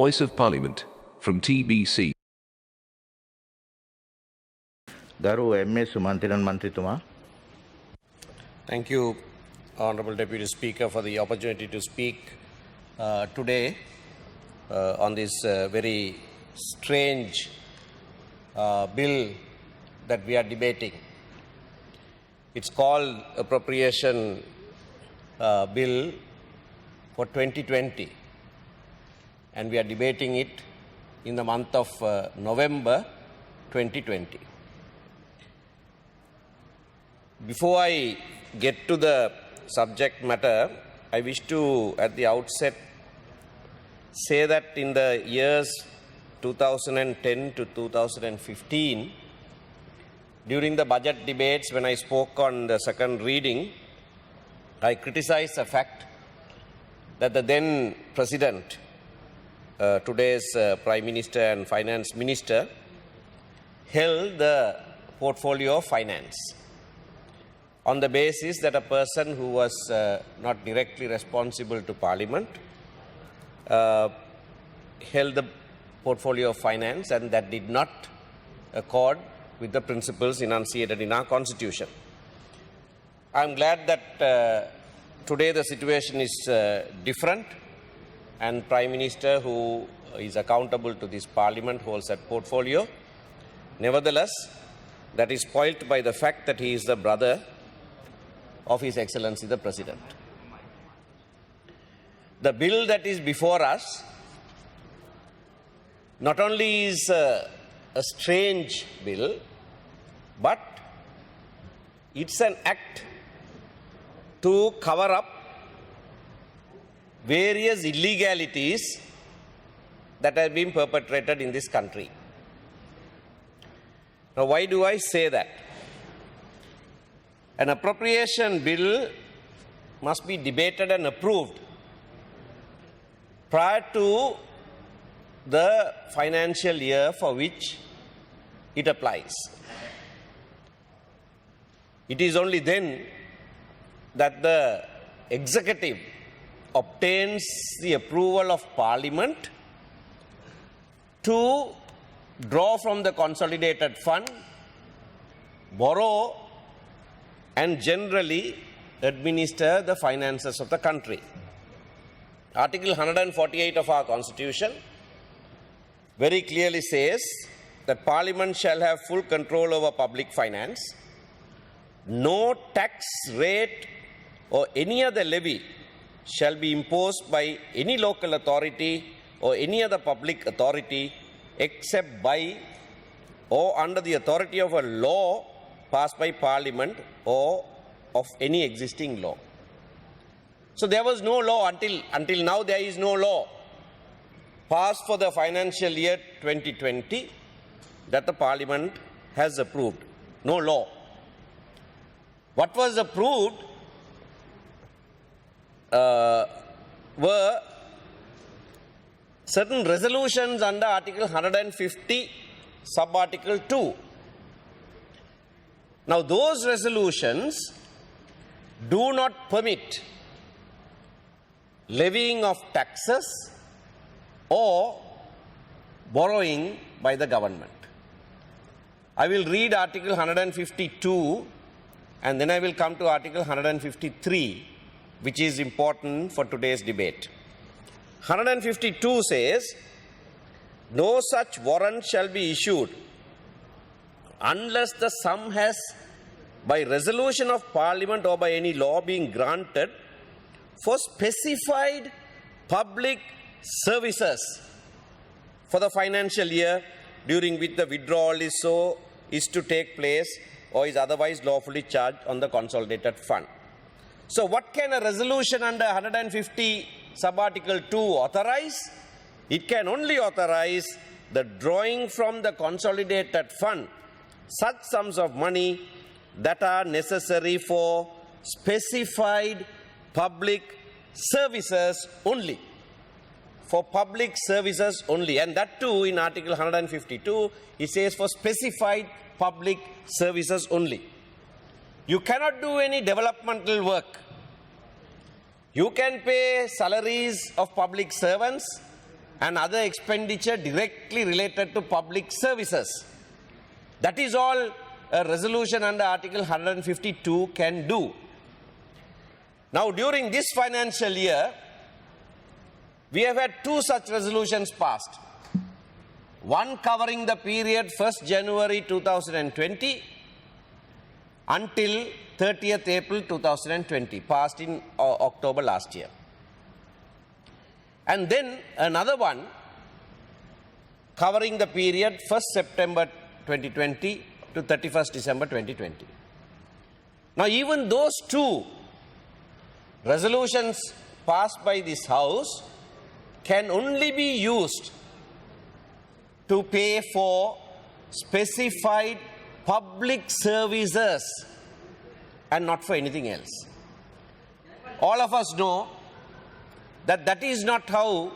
Voice of Parliament, from TBC. Garu MS Sumantiran Mantritumaa. Thank you, Honorable Deputy Speaker, for the opportunity to speak today on this very strange bill that we are debating. It's called Appropriation Bill for 2020, and we are debating it in the month of November 2020. Before I get to the subject matter, I wish to, at the outset, say that in the years 2010 to 2015, during the budget debates when I spoke on the second reading, I criticized the fact that the then President, today's Prime Minister and Finance Minister, held the portfolio of finance on the basis that a person who was not directly responsible to Parliament held the portfolio of finance, and that did not accord with the principles enunciated in our Constitution. I am glad that today the situation is different, and Prime Minister, who is accountable to this Parliament, holds that portfolio. Nevertheless, that is spoilt by the fact that he is the brother of His Excellency the President. The bill that is before us not only is a strange bill, but it's an act to cover up various illegalities that have been perpetrated in this country. Now, why do I say that? An appropriation bill must be debated and approved prior to the financial year for which it applies. It is only then that the executive obtains the approval of Parliament to draw from the consolidated fund, borrow, and generally administer the finances of the country. Article 148 of our Constitution very clearly says that Parliament shall have full control over public finance. No tax rate or any other levy shall be imposed by any local authority or any other public authority except by or under the authority of a law passed by Parliament or of any existing law. So there was no law until now. There is no law passed for the financial year 2020 that the Parliament has approved. No law. What was approved were certain resolutions under Article 150, Sub-Article 2. Now, those resolutions do not permit levying of taxes or borrowing by the government. I will read Article 152 and then I will come to Article 153, which is important for today's debate. 152 says, no such warrant shall be issued unless the sum has, by resolution of Parliament or by any law, being granted for specified public services for the financial year during which the withdrawal is to take place or is otherwise lawfully charged on the consolidated fund. So what can a resolution under 150 sub-article 2 authorize? It can only authorize the drawing from the consolidated fund such sums of money that are necessary for specified public services only. For public services only. And that too, in Article 152, it says for specified public services only. You cannot do any developmental work. You can pay salaries of public servants, and other expenditure directly related to public services. That is all a resolution under Article 152 can do. Now, during this financial year, we have had two such resolutions passed. One covering the period 1st January 2020 until 30th April 2020, passed in October last year. And then another one covering the period 1st September 2020 to 31st December 2020. Now, even those two resolutions passed by this House can only be used to pay for specified public services and not for anything else. All of us know that that is not how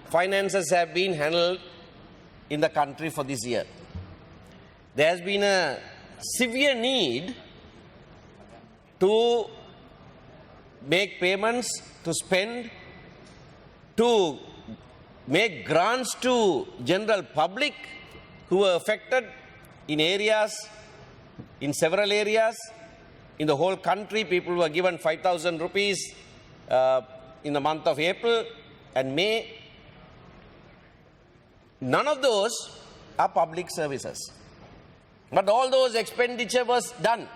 finances have been handled in the country for this year. There has been a severe need to make payments, to spend, to make grants to general public who were affected in areas, in several areas. In the whole country, people were given 5,000 rupees in the month of April and May. None of those are public services. But all those expenditure was done.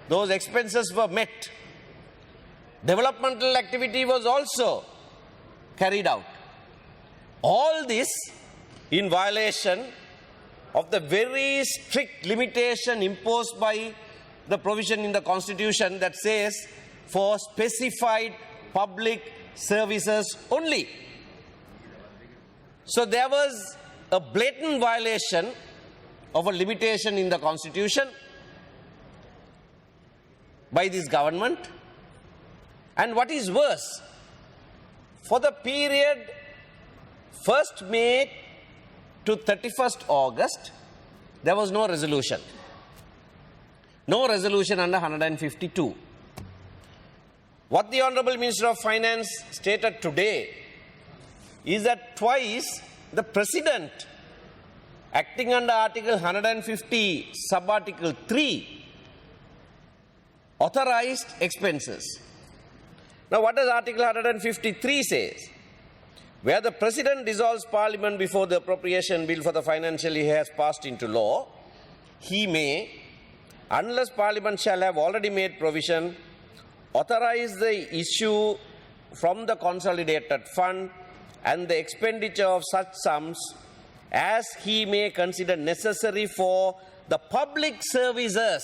Those expenses were met. Developmental activity was also carried out. All this in violation of the very strict limitation imposed by the provision in the Constitution that says for specified public services only. So there was a blatant violation of a limitation in the Constitution by this government. And what is worse, for the period 1st May to 31st August, there was no resolution. No resolution under 152. What the Honorable Minister of Finance stated today is that twice the President, acting under Article 150, Sub-Article 3, authorized expenses. Now, what does Article 153 say? Where the President dissolves Parliament before the appropriation bill for the financial year has passed into law, he may, unless Parliament shall have already made provision, authorize the issue from the consolidated fund and the expenditure of such sums as he may consider necessary for the public services.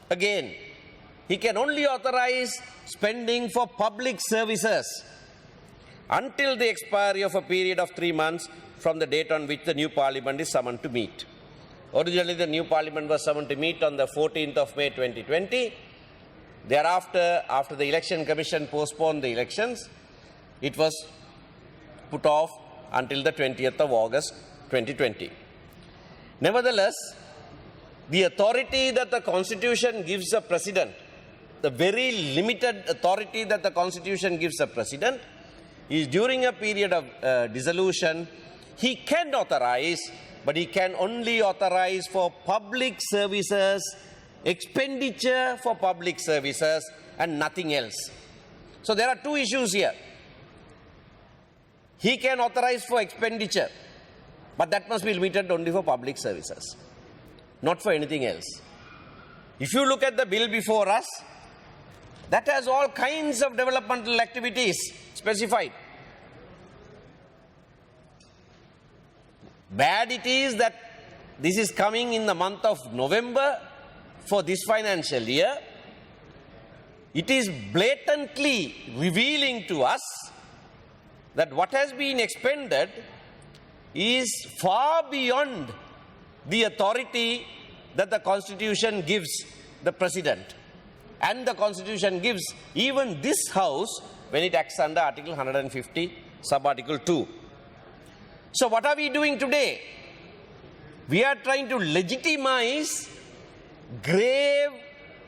Again, he can only authorize spending for public services until the expiry of a period of 3 months from the date on which the new Parliament is summoned to meet. Originally, the new Parliament was summoned to meet on the 14th of May 2020. Thereafter, after the Election Commission postponed the elections, it was put off until the 20th of August 2020. Nevertheless, the authority that the Constitution gives the President, the very limited authority that the Constitution gives the President, is during a period of dissolution, he can authorize, but he can only authorize for public services, expenditure for public services, and nothing else. So there are two issues here. He can authorize for expenditure, but that must be limited only for public services, not for anything else. If you look at the bill before us, that has all kinds of developmental activities specified. Bad it is that this is coming in the month of November for this financial year. It is blatantly revealing to us that what has been expended is far beyond the authority that the Constitution gives the President. And the Constitution gives even this House when it acts under Article 150, Sub-Article 2. So what are we doing today? We are trying to legitimize grave,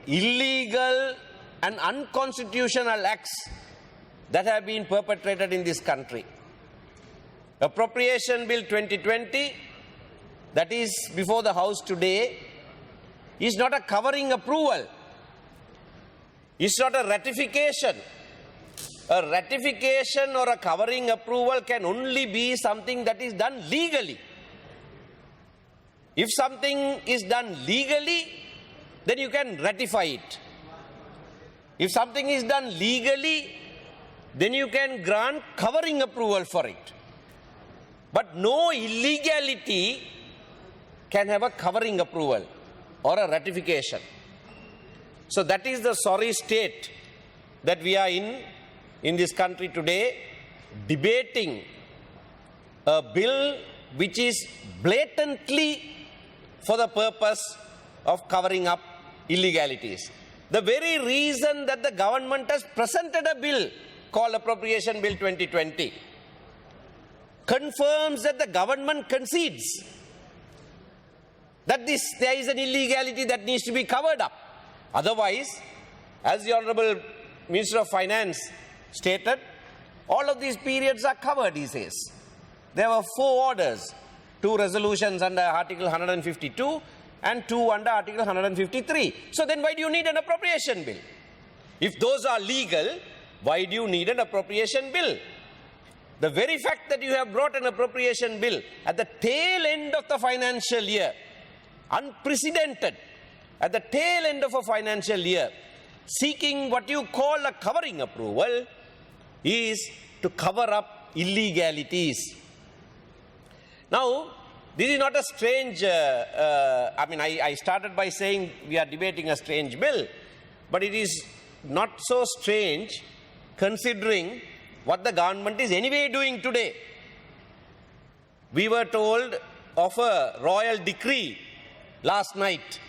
illegal, and unconstitutional acts that have been perpetrated in this country. Appropriation Bill 2020, that is before the House today, is not a covering approval. It's not a ratification. A ratification or a covering approval can only be something that is done legally. If something is done legally, then you can ratify it. If something is done legally, then you can grant covering approval for it. But no illegality can have a covering approval or a ratification. So that is the sorry state that we are in this country today, debating a bill which is blatantly for the purpose of covering up illegalities. The very reason that the government has presented a bill called Appropriation Bill 2020 confirms that the government concedes that there is an illegality that needs to be covered up. Otherwise, as the Honorable Minister of Finance stated, all of these periods are covered, he says. There were 4 orders, 2 resolutions under Article 152 and 2 under Article 153. So then why do you need an appropriation bill? If those are legal, why do you need an appropriation bill? The very fact that you have brought an appropriation bill at the tail end of the financial year, unprecedented, at the tail end of a financial year, seeking what you call a covering approval, is to cover up illegalities. Now, this is not a strange, I started by saying we are debating a strange bill, but it is not so strange considering what the government is anyway doing today. We were told of a royal decree last night,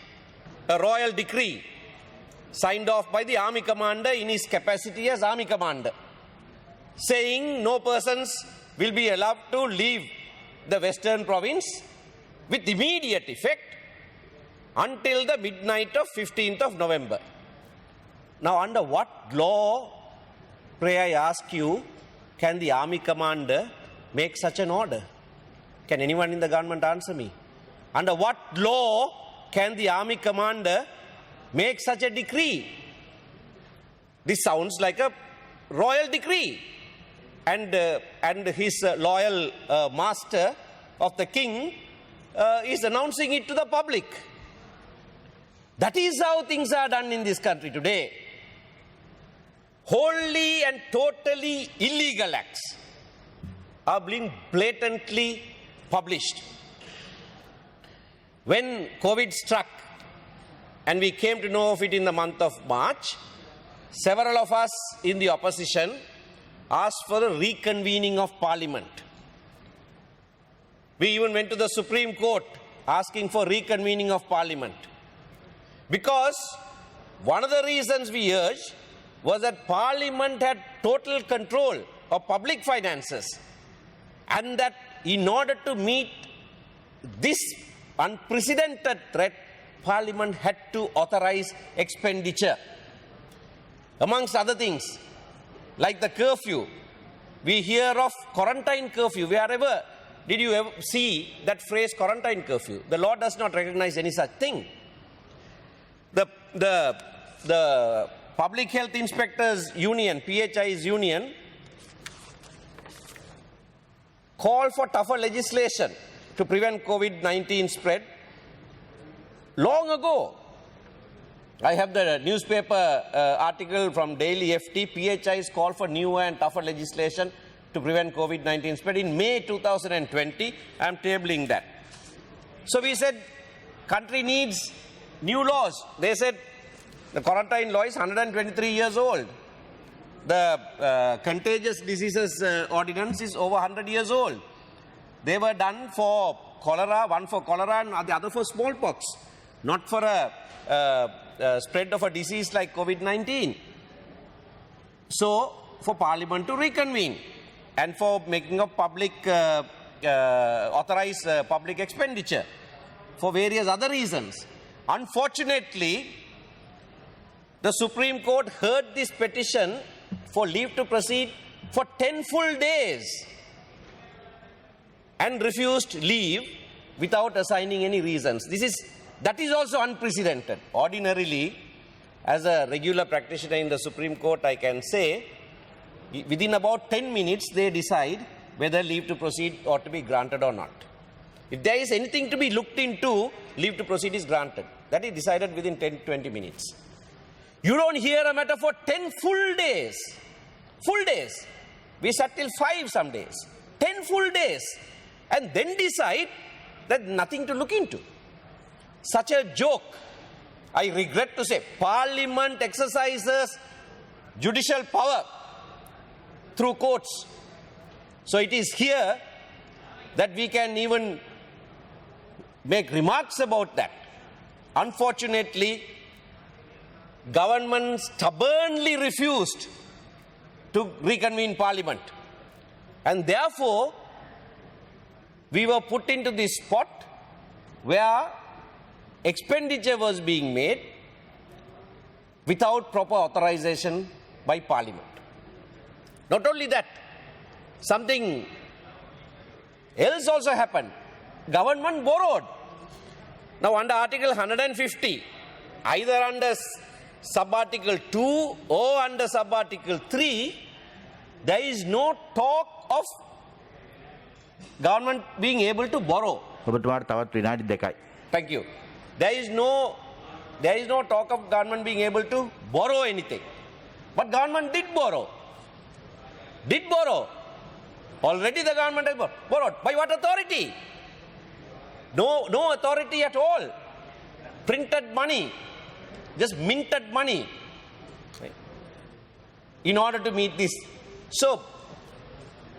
a royal decree signed off by the army commander in his capacity as army commander, saying no persons will be allowed to leave the western province with immediate effect until the midnight of 15th of November. Now, under what law, pray I ask you, can the army commander make such an order? Can anyone in the government answer me? Under what law can the army commander make such a decree? This sounds like a royal decree. And his loyal master of the king is announcing it to the public. That is how things are done in this country today. Wholly and totally illegal acts are being blatantly published. When COVID struck and we came to know of it in the month of March, several of us in the opposition asked for a reconvening of Parliament. We even went to the Supreme Court asking for reconvening of Parliament. Because one of the reasons we urged was that Parliament had total control of public finances, and that in order to meet this unprecedented threat, Parliament had to authorize expenditure. Amongst other things, like the curfew, we hear of quarantine curfew. Wherever did you ever see that phrase, quarantine curfew? The law does not recognize any such thing. The Public Health Inspectors Union, PHI's union, called for tougher legislation to prevent COVID-19 spread long ago. I have the newspaper article from Daily FT. PHI's call for newer and tougher legislation to prevent COVID-19 spread in May 2020. I am tabling that. So we said, country needs new laws. They said the quarantine law is 123 years old. The contagious diseases ordinance is over 100 years old. They were done for cholera, one for cholera and the other for smallpox, not for a spread of a disease like COVID-19. So, for Parliament to reconvene and for making of public, authorized public expenditure for various other reasons. Unfortunately, the Supreme Court heard this petition for leave to proceed for 10 full days. and refused leave without assigning any reasons. That is also unprecedented. Ordinarily, as a regular practitioner in the Supreme Court, I can say, within about 10 minutes, they decide whether leave to proceed ought to be granted or not. If there is anything to be looked into, leave to proceed is granted. That is decided within 10-20 minutes. You don't hear a matter for 10 full days. Full days. We sat till 5 some days. 10 full days. And then decide that nothing to look into. Such a joke. I regret to say, Parliament exercises judicial power through courts. So it is here that we can even make remarks about that. Unfortunately, government stubbornly refused to reconvene Parliament. And therefore, we were put into this spot where expenditure was being made without proper authorization by Parliament. Not only that, something else also happened. Government borrowed. Now under Article 150, either under Sub-Article 2 or under Sub-Article 3, there is no talk of government being able to borrow. ඔබතුමාට තවත් විනාඩි 2යි. Thank you. There is no talk of government being able to borrow anything. But government did borrow. Did borrow. Already the government has borrowed. By what authority? No authority at all. Printed money. Just minted money. In order to meet this. So,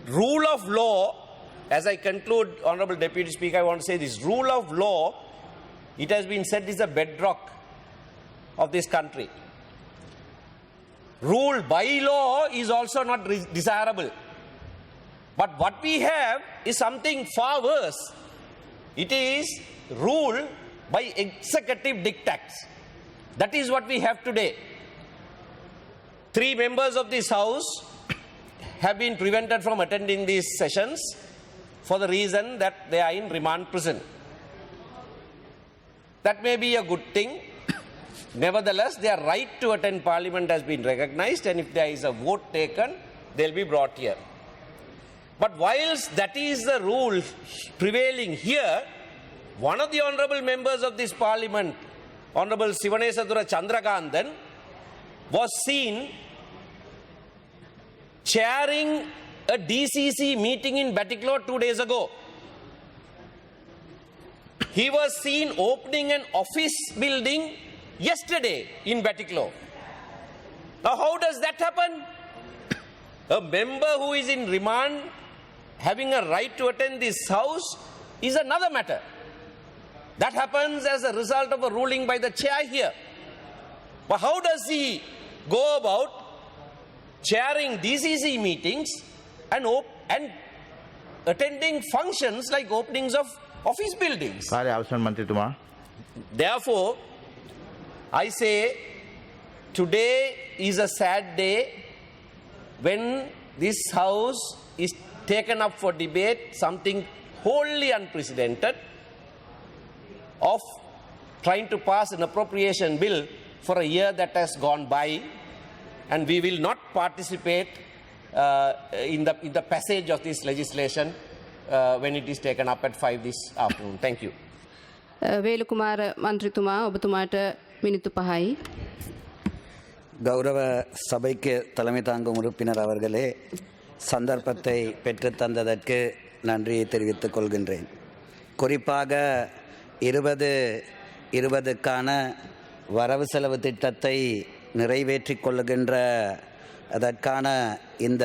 rule of law, as I conclude, Honorable Deputy Speaker, I want to say this. Rule of law, it has been said, is the bedrock of this country. Rule by law is also not desirable. But what we have is something far worse. It is rule by executive diktats. That is what we have today. 3 members of this House have been prevented from attending these sessions for the reason that they are in remand prison. That may be a good thing. Nevertheless, their right to attend Parliament has been recognized, and if there is a vote taken, they will be brought here. But whilst that is the rule prevailing here, one of the honourable members of this Parliament, Honourable Sivanesathura Chandrakanthan, was seen chairing a DCC meeting in Batticaloa 2 days ago. He was seen opening an office building yesterday in Batticaloa. Now, how does that happen? A member who is in remand having a right to attend this House is another matter. That happens as a result of a ruling by the chair here. But how does he go about chairing DCC meetings and attending functions like openings of office buildings? කාර්ය අවසන් මන්ත්‍රීතුමා. Therefore, I say today is a sad day when this House is taken up for debate something wholly unprecedented of trying to pass an appropriation bill for a year that has gone by, and we will not participate in the passage of this legislation when it is taken up at 5 this afternoon. Thank you. වේලුකුමාර මන්ත්‍රීතුමා ඔබතුමාට මිනිත්තු 5යි. கௌரவ சபைக்கு தலைமை தாங்கும் உறுப்பினர் அவர்களே, சந்தர்ப்பத்தை பெற்று தந்ததற்கு நன்றியை தெரிவித்துக் கொள்கின்றேன். குறிப்பாக 2020க்கான வரவு செலவு திட்டத்தை நிறைவேற்றிக் கொள்ளுகின்ற அதற்கான இந்த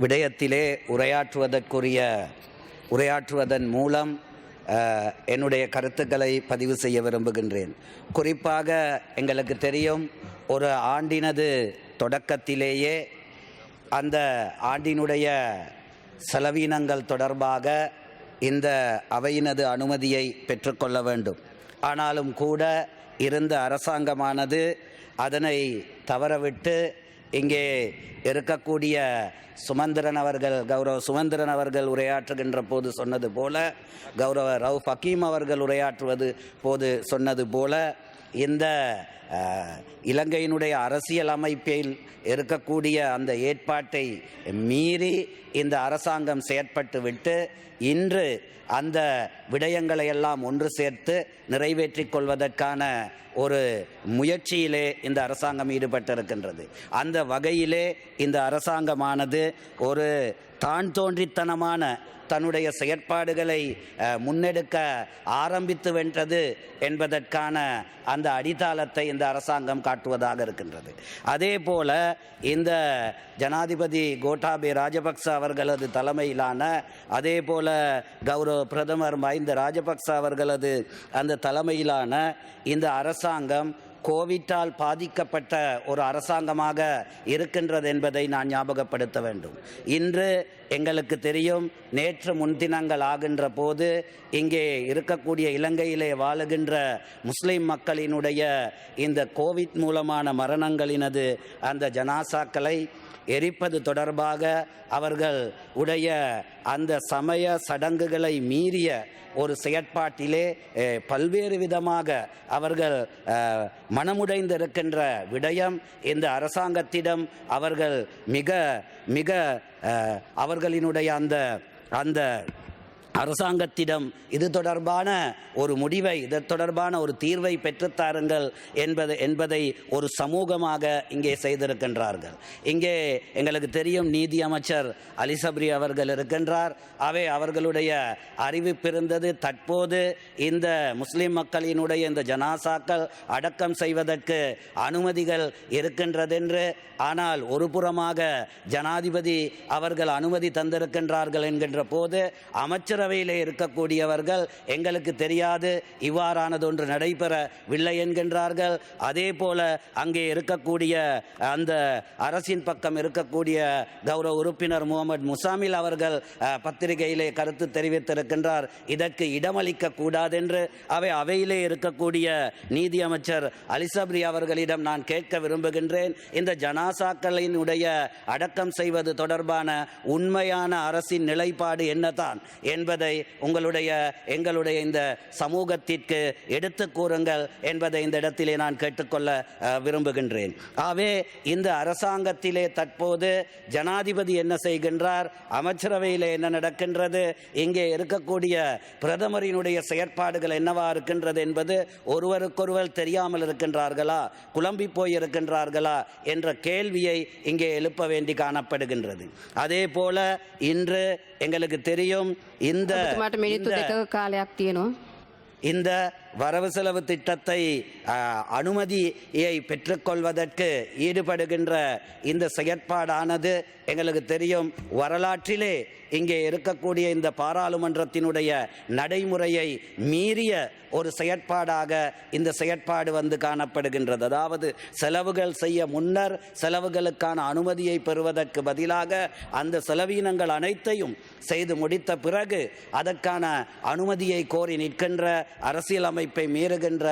விடயத்திலே உரையாற்றுவதன் மூலம் என்னுடைய கருத்துக்களை பதிவு செய்ய விரும்புகின்றேன். குறிப்பாக எங்களுக்கு தெரியும், ஒரு ஆண்டினது தொடக்கத்திலேயே அந்த ஆண்டினுடைய செலவீனங்கள் தொடர்பாக இந்த அவையினது அனுமதியை பெற்றுக்கொள்ள வேண்டும். ஆனாலும் கூட இருந்த அரசாங்கமானது அதனை தவறவிட்டு இங்கே இருக்கக்கூடிய சுமந்திரன் அவர்கள் கௌரவ சுமந்திரன் அவர்கள் உரையாற்றுகின்ற போது சொன்னது போல, கௌரவ ரவுஃப் ஹக்கீம் அவர்கள் உரையாற்றுவது போது சொன்னது போல, இந்த இலங்கையினுடைய அரசியல் அமைப்பில் இருக்கக்கூடிய அந்த ஏற்பாட்டை மீறி இந்த அரசாங்கம் செயற்பட்டு விட்டு இன்று அந்த விடயங்களை எல்லாம் ஒன்று சேர்த்து நிறைவேற்றிக் கொள்வதற்கான ஒரு முயற்சியிலே இந்த அரசாங்கம் ஈடுபட்டிருக்கின்றது. அந்த வகையிலே இந்த அரசாங்கமானது ஒரு தான் தோன்றித்தனமான தன்னுடைய செயற்பாடுகளை முன்னெடுக்க ஆரம்பித்து வென்றது என்பதற்கான அந்த அடித்தளத்தை இந்த அரசாங்கம் காட்டுவதாக இருக்கின்றது. அதே போல இந்த ஜனாதிபதி கோட்டாபே ராஜபக்ச அவர்களது தலைமையிலான, அதே போல கௌரவ பிரதமர் மஹிந்த ராஜபக்ச அவர்களது அந்த தலைமையிலான இந்த அரசாங்கம் கோவிட்டால் பாதிக்கப்பட்ட ஒரு அரசாங்கமாக இருக்கின்றது என்பதை நான் ஞாபகப்படுத்த வேண்டும். இன்று எங்களுக்கு தெரியும், நேற்று முன்தினங்கள் ஆகின்ற போது இங்கே இருக்கக்கூடிய இலங்கையிலே வாழுகின்ற முஸ்லிம் மக்களினுடைய இந்த கோவிட் மூலமான மரணங்களினது அந்த ஜனாசாக்களை எரிப்பது தொடர்பாக அவர்கள் உடைய அந்த சமய சடங்குகளை மீறிய ஒரு செயற்பாட்டிலே பல்வேறு விதமாக அவர்கள் மனமுடைந்திருக்கின்ற விடயம் இந்த அரசாங்கத்திடம் அவர்கள் மிக மிக அவர்களினுடைய அந்த அரசாங்கத்திடம் இது தொடர்பான ஒரு முடிவை, இது தொடர்பான ஒரு தீர்வை பெற்றுத்தாருங்கள் என்பதை ஒரு சமூகமாக இங்கே செய்திருக்கின்றார்கள். இங்கே எங்களுக்கு தெரியும், நீதி அமைச்சர் அலி சப்ரி அவர்கள் இருக்கின்றார். அவர்களுடைய அறிவிப்பிருந்தது, தற்போது இந்த முஸ்லிம் மக்களினுடைய இந்த ஜனாசாக்கள் அடக்கம் செய்வதற்கு அனுமதிகள் இருக்கின்றதென்று. ஆனால் ஒரு புறமாக ஜனாதிபதி அவர்கள் அனுமதி தந்திருக்கின்றார்கள் என்கின்ற போது அமைச்சரவையிலே இருக்கக்கூடியவர்கள் எங்களுக்கு தெரியாது, இவ்வாறானது ஒன்று நடைபெறவில்லை என்கின்றார்கள். அதே போல அங்கே இருக்கக்கூடிய அந்த அரசின் பக்கம் இருக்கக்கூடிய கௌரவ உறுப்பினர் முகமது முசாமில் அவர்கள் பத்திரிகையிலே கருத்து தெரிவித்திருக்கின்றார், இதற்கு இடமளிக்க கூடாது என்று. அவையிலே இருக்கக்கூடிய நீதி அமைச்சர் அலி சப்ரி அவர்களிடம் நான் கேட்க விரும்புகின்றேன், இந்த ஜனாசாக்களினுடைய அடக்கம் செய்வது தொடர்பான உண்மையான அரசின் நிலைப்பாடு என்னதான் என்பதை எங்களுடைய இந்த சமூகத்திற்கு எடுத்து கூறுங்கள் என்பதை இந்த இடத்திலே நான் கேட்டுக்கொள்ள விரும்புகின்றேன். ஆகவே இந்த அரசாங்கத்திலே தற்போது ஜனாதிபதி என்ன செய்கின்றார், அமைச்சரவையிலே என்ன நடக்கின்றது, இங்கே இருக்கக்கூடிய பிரதமரினுடைய செயற்பாடுகள் என்னவா இருக்கின்றது என்பது ஒருவருக்கொருவர் தெரியாமல் இருக்கின்றார்களா, குழம்பி போய் இருக்கின்றார்களா என்ற கேள்வியை இங்கே எழுப்ப வேண்டி காணப்படுகின்றது. அதே போல இன்று எங்களுக்கு தெரியும், இந்த வரவு செலவு திட்டத்தை அனுமதியை பெற்றுக்கொள்வதற்கு ஈடுபடுகின்ற இந்த செயற்பாடானது எங்களுக்கு தெரியும், வரலாற்றிலே இங்கே இருக்கக்கூடிய இந்த பாராளுமன்றத்தினுடைய நடைமுறையை மீறிய ஒரு செயற்பாடாக இந்த செயற்பாடு வந்து காணப்படுகின்றது. அதாவது செலவுகள் செய்ய முன்னர் செலவுகளுக்கான அனுமதியை பெறுவதற்கு பதிலாக அந்த செலவீனங்கள் அனைத்தையும் செய்து முடித்த பிறகு அதற்கான அனுமதியை கோரி நிற்கின்ற அரசியலமைப்பை மீறுகின்ற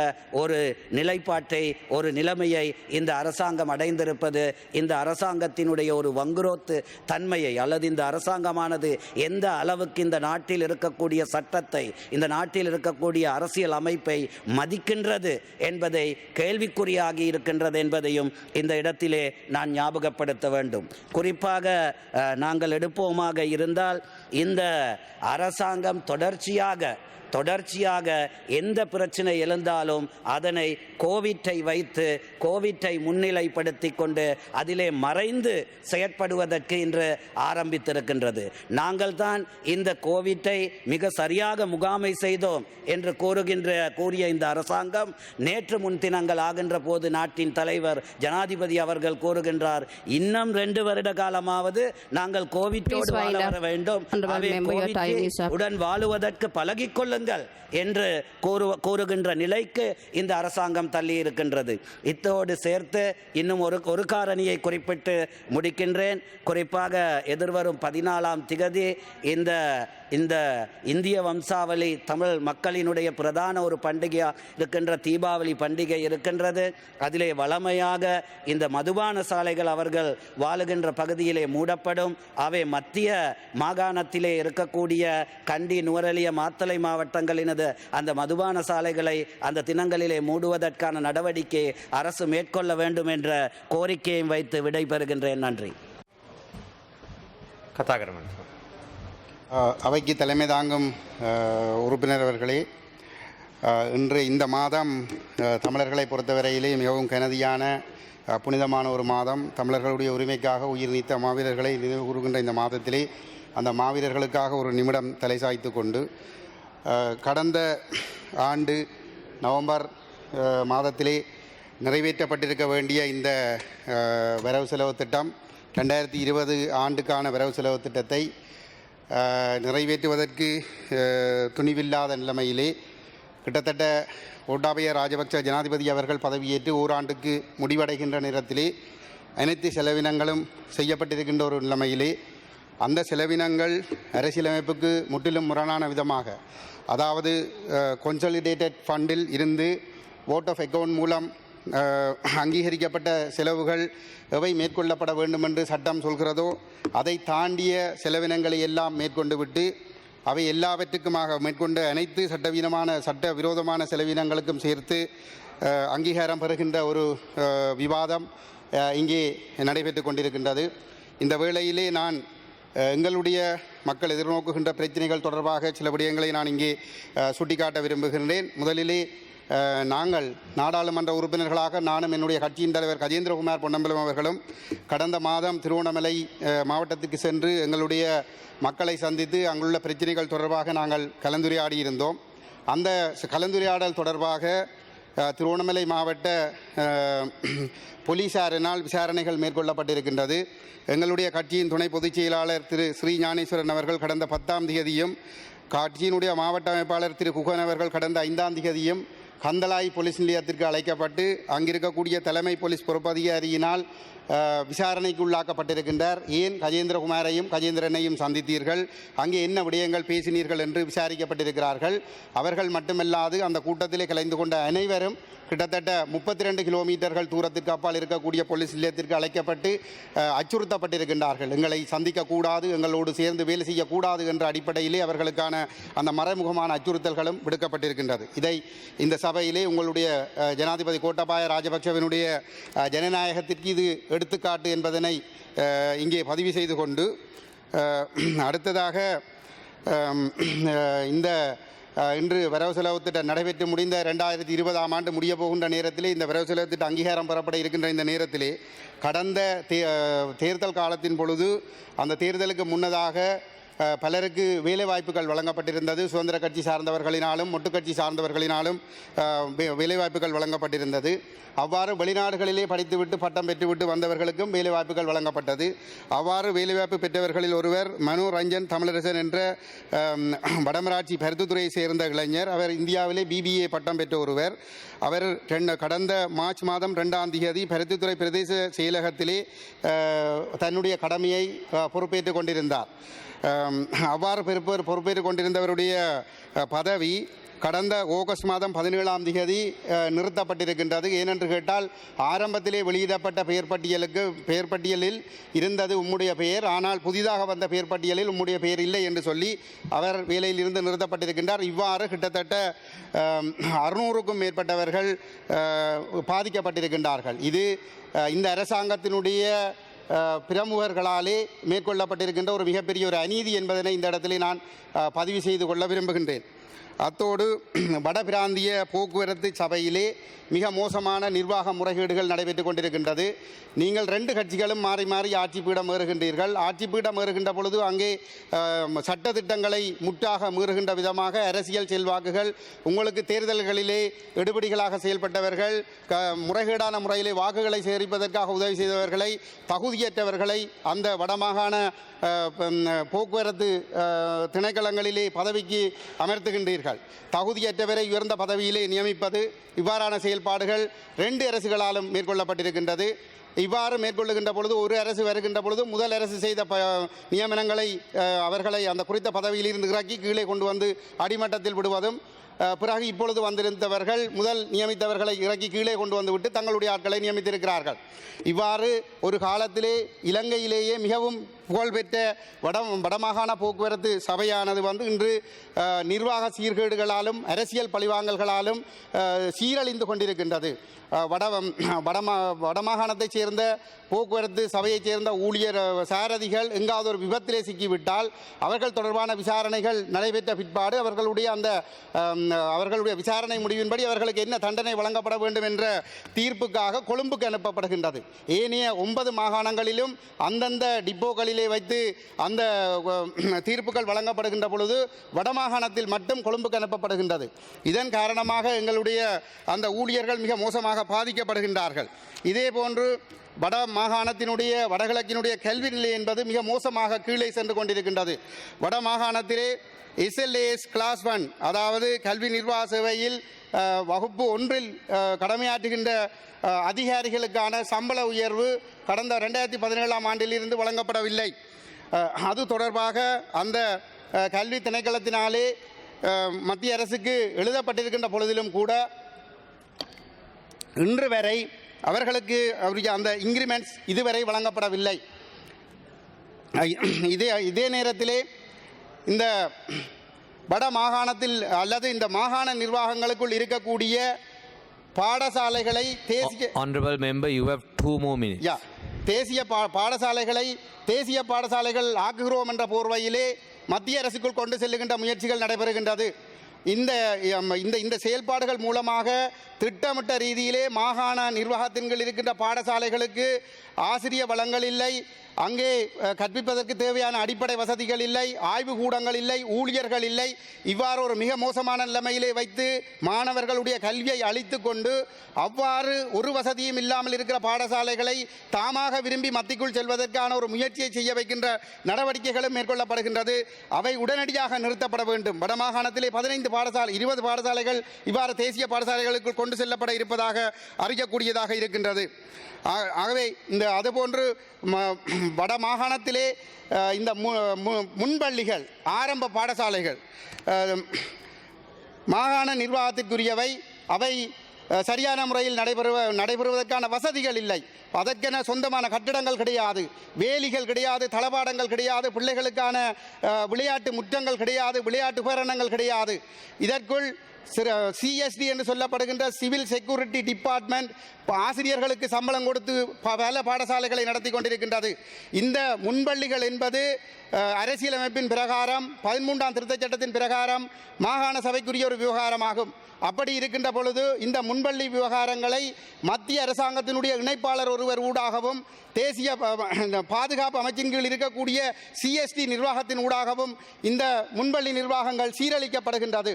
ஒரு நிலைப்பாட்டை, ஒரு நிலைமையை இந்த அரசாங்கம் அடைந்திருப்பது இந்த அரசாங்கத்தினுடைய ஒரு வங்குரோத்து தன்மையை, அல்லது இந்த அரசாங்கமானது எந்த அளவுக்கு இந்த நாட்டில் இருக்கக்கூடிய சட்டத்தை, இந்த நாட்டில் இருக்கக்கூடிய அரசியல் அமைப்பை மதிக்கின்றது என்பதை கேள்விக்குறியாகி இருக்கின்றது என்பதையும் இந்த இடத்திலே நான் ஞாபகப்படுத்த வேண்டும். குறிப்பாக நாங்கள் எடுப்போமாக இருந்தால், இந்த அரசாங்கம் தொடர்ச்சியாக எந்த பிரச்சனை எழுந்தாலும் அதனை கோவிட்டை வைத்து, கோவிட்டை முன்னிலைப்படுத்தி கொண்டு அதிலே மறைந்து செயற்படுவதற்கு இன்று ஆரம்பித்திருக்கின்றது. நாங்கள் தான் இந்த கோவிட்டை மிக சரியாக முகாமை செய்தோம் என்று கூறிய இந்த அரசாங்கம் நேற்று முன்தினங்கள் ஆகின்ற போது நாட்டின் தலைவர் ஜனாதிபதி அவர்கள் கூறுகின்றார், இன்னும் 2 வருட காலமாவது நாங்கள் கோவிட்டோடு வாழ வர வேண்டும், உடன் வாழுவதற்கு பழகிக்கொள்ளுங்கள் கொடுங்கள் என்று கூறுகின்ற நிலைக்கு இந்த அரசாங்கம் தள்ளி இருக்கின்றது. இத்தோடு சேர்த்து இன்னும் ஒரு காரணியை குறிப்பிட்டு முடிக்கின்றேன். குறிப்பாக எதிர்வரும் 14ஆம் திகதி இந்த இந்திய வம்சாவளி தமிழ் மக்களினுடைய பிரதான ஒரு பண்டிகையாக இருக்கின்ற தீபாவளி பண்டிகை இருக்கின்றது. அதிலே வளமையாக இந்த மதுபான சாலைகள் அவர்கள் வாழுகின்ற பகுதியிலே மூடப்படும். அவை மத்திய மாகாணத்திலே இருக்கக்கூடிய கண்டி, நுவரெலிய, மாத்தளை மாவட்டங்களினது அந்த மதுபான சாலைகளை அந்த தினங்களிலே மூடுவதற்கான நடவடிக்கை அரசு மேற்கொள்ள வேண்டும் என்ற கோரிக்கையை வைத்து விடைபெறுகின்றேன். நன்றி. அவைக்கு தலைமை தாங்கும் உறுப்பினர் அவர்களே, இன்று இந்த மாதம் தமிழர்களை பொறுத்தவரையிலே மிகவும் கனதியான புனிதமான ஒரு மாதம். தமிழர்களுடைய உரிமைக்காக உயிர் நீத்த மாவீரர்களை நினைவு கூறுகின்ற இந்த மாதத்திலே அந்த மாவீரர்களுக்காக ஒரு நிமிடம் தலை சாய்த்து கொண்டு, கடந்த ஆண்டு நவம்பர் மாதத்திலே நிறைவேற்றப்பட்டிருக்க வேண்டிய இந்த வரவு செலவு திட்டம் 2020 ஆண்டுக்கான வரவு செலவு திட்டத்தை நிறைவேற்றுவதற்கு துணிவில்லாத நிலைமையிலே கிட்டத்தட்ட கோட்டாபய ராஜபக்ச ஜனாதிபதி அவர்கள் பதவியேற்று ஓராண்டுக்கு முடிவடைகின்ற நேரத்திலே அனைத்து செலவினங்களும் செய்யப்பட்டிருக்கின்ற ஒரு நிலைமையிலே அந்த செலவினங்கள் அரசியலமைப்புக்கு முற்றிலும் முரணான விதமாக, அதாவது கன்சாலிடேட்டட் ஃபண்டில் இருந்து வோட் ஆஃப் அக்கவுண்ட் மூலம் அங்கீகரிக்கப்பட்ட செலவுகள் எவை மேற்கொள்ளப்பட வேண்டும் என்று சட்டம் சொல்கிறதோ அதை தாண்டிய செலவினங்களை எல்லாம் மேற்கொண்டு விட்டு அவை எல்லாவற்றுக்குமாக மேற்கொண்ட அனைத்து சட்டவிரோதமான செலவினங்களுக்கும் சேர்த்து அங்கீகாரம் பெறுகின்ற ஒரு விவாதம் இங்கே நடைபெற்று கொண்டிருக்கின்றது. இந்த வேளையிலே நான் எங்களுடைய மக்கள் எதிர்நோக்குகின்ற பிரச்சனைகள் தொடர்பாக சில விடயங்களை நான் இங்கே சுட்டிக்காட்ட விரும்புகின்றேன். முதலிலே நாங்கள் நாடாளுமன்ற உறுப்பினர்களாக நானும் என்னுடைய கட்சியின் தலைவர் கஜேந்திரகுமார் பொன்னம்பலம் அவர்களும் கடந்த மாதம் திருவண்ணாமலை மாவட்டத்துக்கு சென்று எங்களுடைய மக்களை சந்தித்து அங்குள்ள பிரச்சனைகள் தொடர்பாக நாங்கள் கலந்துரையாடியிருந்தோம். அந்த கலந்துரையாடல் தொடர்பாக திருவண்ணாமலை மாவட்ட போலீசாரினால் விசாரணைகள் மேற்கொள்ளப்பட்டிருக்கின்றது. எங்களுடைய கட்சியின் துணை பொதுச் செயலாளர் திரு ஸ்ரீ ஞானேஸ்வரன் அவர்கள் கடந்த 10ஆம் தேதியும், கட்சியினுடைய மாவட்ட அமைப்பாளர் திரு குகன் அவர்கள் கடந்த 5ஆம் தேதியும் கந்தளாய் போலீஸ் நிலையத்திற்கு அழைக்கப்பட்டு அங்கிருக்கக்கூடிய தலைமை போலீஸ் பொறுப்பதிகாரியினால் விசாரணைக்கு உள்ளாக்கப்பட்டிருக்கின்றார். ஏன் கஜேந்திரகுமாரையும் கஜேந்திரனையும் சந்தித்தீர்கள், அங்கே என்ன விடயங்கள் பேசினீர்கள் என்று விசாரிக்கப்பட்டிருக்கிறார்கள். அவர்கள் மட்டுமல்லாது அந்த கூட்டத்திலே கலந்து கொண்ட அனைவரும் கிட்டத்தட்ட 32 கிலோமீட்டர்கள் தூரத்திற்கு அப்பால் இருக்கக்கூடிய போலீஸ் நிலையத்திற்கு அழைக்கப்பட்டு அச்சுறுத்தப்பட்டிருக்கின்றார்கள். எங்களை சந்திக்கக்கூடாது, எங்களோடு சேர்ந்து வேலை செய்யக்கூடாது என்ற அடிப்படையிலே அவர்களுக்கான அந்த மறைமுகமான அச்சுறுத்தல்களும் விடுக்கப்பட்டிருக்கின்றது. இதை இந்த சபையிலே உங்களுடைய ஜனாதிபதி கோட்டாபாய ராஜபக்சவினுடைய ஜனநாயகத்திற்கு இது எடுத்துக்காட்டு என்பதனை இங்கே பதிவு செய்து கொண்டு, அடுத்ததாக இன்று வரவு செலவு திட்டம் நடைபெற்று முடிந்த 2020ஆம் ஆண்டு முடிய போகின்ற நேரத்திலே இந்த வரவு செலவு திட்ட அங்கீகாரம் பெறப்பட இருக்கின்ற இந்த நேரத்திலே கடந்த தேர்தல் காலத்தின் பொழுது அந்த தேர்தலுக்கு முன்னதாக பலருக்கு வேலைவாய்ப்புகள் வழங்கப்பட்டிருந்தது. சுதந்திர கட்சி சார்ந்தவர்களினாலும் மொட்டுக்கட்சி சார்ந்தவர்களினாலும் வேலைவாய்ப்புகள் வழங்கப்பட்டிருந்தது. அவ்வாறு வெளிநாடுகளிலே படித்துவிட்டு பட்டம் பெற்றுவிட்டு வந்தவர்களுக்கும் வேலைவாய்ப்புகள் வழங்கப்பட்டது. அவ்வாறு வேலைவாய்ப்பு பெற்றவர்களில் ஒருவர் மனோ ரஞ்சன் தமிழரசன் என்ற வடமராட்சி பருத்தித்துறையை சேர்ந்த இளைஞர். அவர் இந்தியாவிலே BBA பட்டம் பெற்ற ஒருவர். அவர் கடந்த மார்ச் மாதம் 2ஆம் தேதி பருத்தித்துறை பிரதேச செயலகத்திலே தன்னுடைய கடமையை பொறுப்பேற்றுக் கொண்டிருந்தார். அவ்வாறு பொறுப்பேற்றுக் கொண்டிருந்தவருடைய பதவி கடந்த ஆகஸ்ட் மாதம் 17ஆம் தேதி நிறுத்தப்பட்டிருக்கின்றது. ஏனென்று கேட்டால் ஆரம்பத்திலே வெளியிடப்பட்ட பெயர் பட்டியலில் இருந்தது உம்முடைய பெயர், ஆனால் புதிதாக வந்த பெயர் பட்டியலில் உம்முடைய பெயர் இல்லை என்று சொல்லி அவர் வேலையில் இருந்து நிறுத்தப்பட்டிருக்கின்றார். இவ்வாறு கிட்டத்தட்ட 600க்கும் மேற்பட்டவர்கள் பாதிக்கப்பட்டிருக்கின்றார்கள். இது இந்த அரசாங்கத்தினுடைய பிரமுகர்களாலே மேற்கொள்ளப்பட்டிருக்கின்ற ஒரு மிகப்பெரிய ஒரு அநீதி என்பதனை இந்த இடத்திலே நான் பதிவு செய்து கொள்ள விரும்புகின்றேன். அத்தோடு வடபிராந்திய போக்குவரத்து சபையிலே மிக மோசமான நிர்வாக முறைகேடுகள் நடைபெற்று கொண்டிருக்கின்றது. நீங்கள் 2 கட்சிகளும் மாறி மாறி ஆட்சி பீடம் ஏறுகின்றீர்கள். ஆட்சி பீடம் ஏறுகின்ற பொழுது அங்கே சட்டத்திட்டங்களை முற்றாக மீறுகின்ற விதமாக அரசியல் செல்வாக்குகள், உங்களுக்கு தேர்தல்களிலே எடுபடிகளாக செயல்பட்டவர்கள், முறைகேடான முறையிலே வாக்குகளை சேகரிப்பதற்காக உதவி செய்தவர்களை, தகுதியற்றவர்களை அந்த வடமாகாண போக்குவரத்து திணைக்களங்களிலே பதவிக்கு அமர்த்துகின்றீர்கள். கூறுகிறீர்கள். தகுதியற்றவரை உயர்ந்த பதவியிலே நியமிப்பது இவ்வாறான செயல்பாடுகள் 2 அரசுகளாலும் மேற்கொள்ளப்பட்டிருக்கின்றது. இவ்வாறு மேற்கொள்ளுகின்ற பொழுது ஒரு அரசு வருகின்ற பொழுது முதல் அரசு செய்த நியமனங்களை அவர்களை அந்த குறித்த பதவியிலிருந்து இறக்கி கீழே கொண்டு வந்து அடிமட்டத்தில் விடுவதும், பிறகு இப்பொழுது வந்திருந்தவர்கள் முதல் நியமித்தவர்களை இறக்கி கீழே கொண்டு வந்துவிட்டு தங்களுடைய ஆட்களை நியமித்திருக்கிறார்கள். இவ்வாறு ஒரு காலத்திலே இலங்கையிலேயே மிகவும் புகழ்பெற்ற வடமாகாண போக்குவரத்து சபையானது இன்று நிர்வாக சீர்கேடுகளாலும் அரசியல் பழிவாங்கல்களாலும் சீரழிந்து கொண்டிருக்கின்றது. வடமாகாணத்தைச் சேர்ந்த போக்குவரத்து சபையைச் சேர்ந்த ஊழியர் சாரதிகள் எங்காவது ஒரு விபத்திலே சிக்கிவிட்டால் அவர்கள் தொடர்பான விசாரணைகள் நடைபெற்ற பிற்பாடு அவர்களுடைய விசாரணை முடிவின்படி அவர்களுக்கு என்ன தண்டனை வழங்கப்பட வேண்டும் என்ற தீர்ப்புக்காக கொழும்புக்கு அனுப்பப்படுகின்றது. ஏனைய 9 மாகாணங்களிலும் அந்தந்த டிப்போக்களிலே வைத்து அந்த தீர்ப்புகள் வழங்கப்படுகின்ற பொழுது வடமாகாணத்தில் மட்டும் கொழும்புக்கு அனுப்பப்படுகின்றது. இதன் காரணமாக எங்களுடைய அந்த ஊழியர்கள் மிக மோசமாக பாதிக்கப்படுகின்றார்கள். இதே போன்று வட மாகாணத்தினுடைய வடகிழக்கினுடைய கல்வி நிலை என்பது மிக மோசமாக கீழே சென்று கொண்டிருக்கின்றது. வட மாகாணத்திலே SLAS கிளாஸ் 1, அதாவது கல்வி நிர்வாக சேவையில் வகுப்பு 1இல் கடமையாற்றுகின்ற அதிகாரிகளுக்கான சம்பள உயர்வு கடந்த 2017ஆம் ஆண்டிலிருந்து வழங்கப்படவில்லை. அது தொடர்பாக அந்த கல்வி திணைக்களத்தினாலே மத்திய அரசுக்கு எழுதப்பட்டிருக்கின்ற பொழுதிலும் கூட இன்று வரை அவர்களுக்கு அந்த இன்கிரிமெண்ட்ஸ் இதுவரை வழங்கப்படவில்லை. இதே நேரத்திலே இந்த வட மாகாணத்தில் அல்லது இந்த மாகாண நிர்வாகங்களுக்குள் இருக்கக்கூடிய பாடசாலைகளை Honorable member, you have 2 more minutes. தேசிய பாடசாலைகள் ஆக்குகிறோம் என்ற போர்வையிலே மத்திய அரசுக்குள் கொண்டு செல்லுகின்ற முயற்சிகள் நடைபெறுகின்றது. இந்த செயல்பாடுகள் மூலமாக திட்டமிட்ட ரீதியிலே மாகாண நிர்வாகத்தின் கீழ் இருக்கின்ற பாடசாலைகளுக்கு ஆசிரிய வளங்கள் இல்லை, அங்கே கற்பிப்பதற்கு தேவையான அடிப்படை வசதிகள் இல்லை, ஆய்வு கூடங்கள் இல்லை, ஊழியர்கள் இல்லை. இவ்வாறு ஒரு மிக மோசமான நிலைமையிலே வைத்து மாணவர்களுடைய கல்வியை அழித்து கொண்டு அவ்வாறு ஒரு வசதியும் இல்லாமல் இருக்கிற பாடசாலைகளை தாமாக விரும்பி மத்திக்குள் செல்வதற்கான ஒரு முயற்சியை செய்ய வைக்கின்ற நடவடிக்கைகளும் மேற்கொள்ளப்படுகின்றது. அவை உடனடியாக நிறுத்தப்பட வேண்டும். வடமாகாணத்திலே 20 பாடசாலைகள் இவ்வாறு தேசிய பாடசாலைகளுக்குள் கொண்டு செல்லப்பட இருப்பதாக அறியக்கூடியதாக இருக்கின்றது. ஆகவே அதுபோன்று வட மாகாணத்திலே இந்த முன்பள்ளிகள் ஆரம்ப பாடசாலைகள் மாகாண நிர்வாகத்திற்குரியவை, அவை சரியான முறையில் நடைபெறுவதற்கான வசதிகள் இல்லை. அதற்கென சொந்தமான கட்டிடங்கள் கிடையாது, வேலிகள் கிடையாது, தளபாடங்கள் கிடையாது, பிள்ளைகளுக்கான விளையாட்டு முற்றங்கள் கிடையாது, விளையாட்டு உபகரணங்கள் கிடையாது. இதற்குள் CSD என்று சொல்லப்படுகின்ற சிவில் செக்யூரிட்டி டிபார்ட்மெண்ட் ஆசிரியர்களுக்கு சம்பளம் கொடுத்து பல பாடசாலைகளை நடத்தி கொண்டிருக்கின்றது. இந்த முன்பள்ளிகள் என்பது அரசியலமைப்பின் பிரகாரம் 13ஆம் திருத்தச் சட்டத்தின் பிரகாரம் மாகாண சபைக்குரிய ஒரு விவகாரமாகும். அப்படி இருக்கின்ற பொழுது இந்த முன்பள்ளி விவகாரங்களை மத்திய அரசாங்கத்தினுடைய இணைப்பாளர் ஒருவர் ஊடாகவும் தேசிய பாதுகாப்பு அமைச்சின் கீழ் இருக்கக்கூடிய CSD நிர்வாகத்தின் ஊடாகவும் இந்த முன்பள்ளி நிர்வாகங்கள் சீரழிக்கப்படுகின்றது.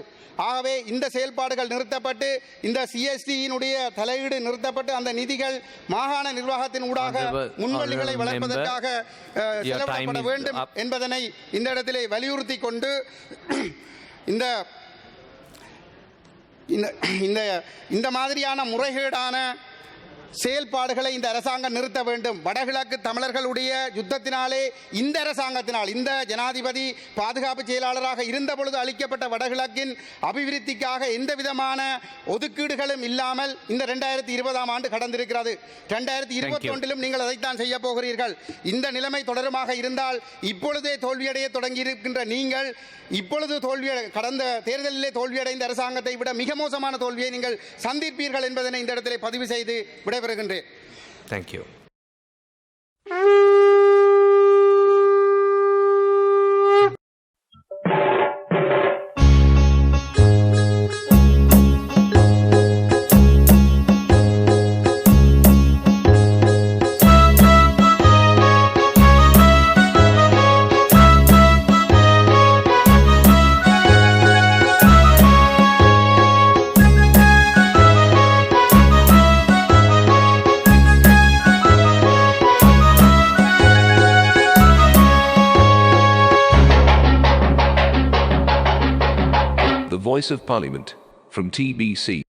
ஆகவே இந்த செயல்பாடுகள் நிறுத்தப்பட்டு இந்த CSDயினுடைய தலையீடு நிறுத்தப்பட்டு அந்த நிதிகள் மாகாண நிர்வாகத்தின் ஊடாக முன்பள்ளிகளை வளர்ப்பதற்காக செலவிடப்பட வேண்டும் என்பதனை இந்த இடத்திலே வலியுறுத்தி கொண்டு இந்த மாதிரியான முறைகேடான செயல்பாடுகளை இந்த அரசாங்கம் நிறுத்த வேண்டும். வடகிழக்கு தமிழர்களுடைய யுத்தத்தினாலே இந்த அரசாங்கத்தினால், இந்த ஜனாதிபதி பாதுகாப்பு செயலாளராக இருந்த பொழுது அளிக்கப்பட்ட வடகிழக்கின் அபிவிருத்திக்காக எந்த விதமான ஒதுக்கீடுகளும் இல்லாமல் இந்த 2020ஆம் ஆண்டு கடந்திருக்கிறது. 2021லும் நீங்கள் அதைத்தான் செய்ய போகிறீர்கள். இந்த நிலைமை தொடருமாக இருந்தால் இப்பொழுதே தோல்வியடைய தொடங்கி இருக்கின்ற நீங்கள் இப்பொழுது கடந்த தேர்தலிலே தோல்வியடைந்த அரசாங்கத்தை விட மிக மோசமான தோல்வியை நீங்கள் சந்திப்பீர்கள் என்பதனை இந்த இடத்திலே பதிவு செய்து விடைபெறுகின்றேன். Thank you. Voice of Parliament, from TBC.